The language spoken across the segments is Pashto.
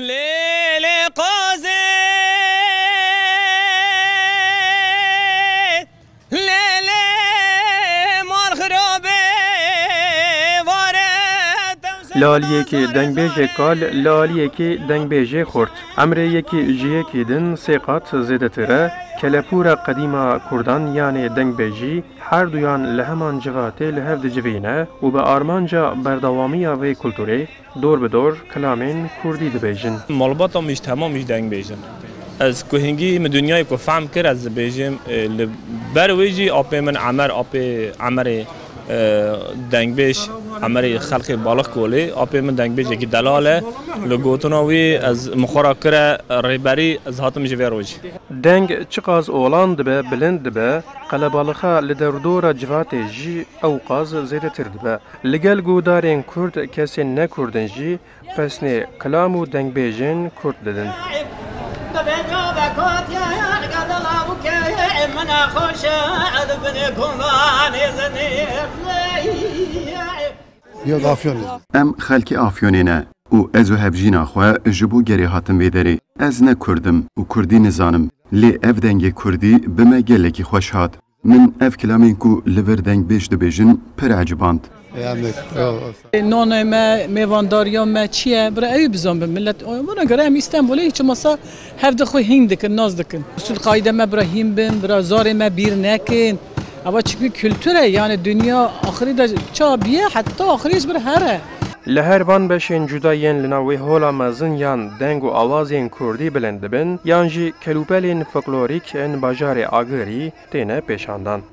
لیل قازه لیل مارخرابه لالیه که دنگ بیجه کال لالیه که دنگ بیجه خورد امره که جیه که دن سیقات زیده تره کلپورا قدیما کردان یعنی دنگ بیجی هر دویان لهمان جواته لهف دجوینه و به آرمانجا بردوامی آوی کلتوری دور به دور کلامین کردی دبیجن مالبات هم تمامش دنگ بیجن از کوهنگی من دنیای کو فهم کرد از بیجم برویجی آب من عمر دنگ بیش عمر خلق بالغ کولی آب من دنگ بیش کی دلاله لگوتناوی از مخورا کره ریبری از هاتم جویروج دنگ چقاز اولان دبه بلند دبه قلبالخا لدردور جوات جی او قاز زیده تر دبه لگل گودارین کرد کسی نکردن جی پس نه کلام و دنگ بیجن کرد ددن ام خلکی آفیونینه و از و هفجینا خواه جبو گری هاتم بیداری از نکردم و کردی نزانم لی اف دنگ کردی بمه گلکی خوش هات من اف کلامین کو لور دنگ بیش دبیجن پر عجباند نان ما میوانداریا ما چیه برای ای بزن به ملت اونا گره هم استانبولی هیچ مسا هفته خو هند دکن ناز دکن اصول قاعده ما ابراهیم بن برا زار ما بیر نکن اما چی کلتوره یعنی دنیا آخری دا چا بیه حتی آخریش بر هره لهر وان بشین جداین لناوی هولا مزن یان دنگ و آوازین کردی بلند بن یان جی کلوپلین فولکلوریک ان باجار آگری تینه پیشاندان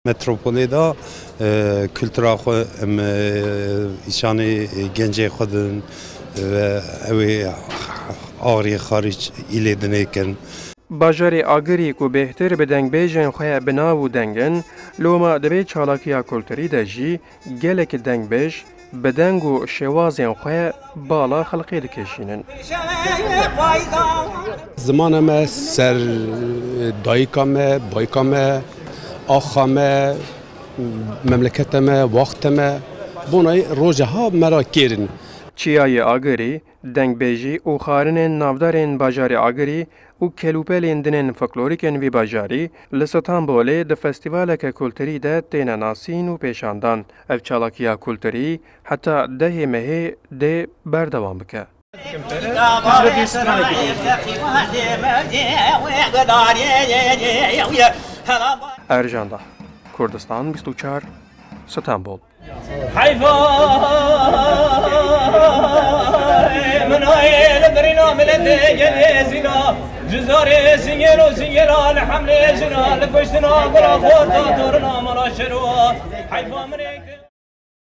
متروپولی دا کلتورا خو ایشانی گنجه خودن و اوی آری خارج ایلی دنیکن باجار آگری کو بهتر به دنگ بیجن خواه بناو دنگن لوما دبی چالاکیا کلتوری دا جی گلک دنگ بیج بدنگ و شوازین خواه بالا خلقی دکشینن زمان ما سر دایکا ما بایکا ما آخا ما مملکت ما وقت ما بونای روژه ها مرا کرن چیای آگری دنگ بیجی او خارن نافدارین باجار آگری و کلوپلین دنین فولکلوریکن وی باجاری لستانبولی د فستیوالک کلتوری ده تینا ناسین و پیشاندان اف چالاکیا کلتوری حتی ده مهی ده بردوام بکه ارجاندا کردستان 24 استانبول من هاي درينا ملت جنازنا جزاري سنجرا الحمل جنا لفشتنا قرا خوتا دورنا مرا شروع حيفا من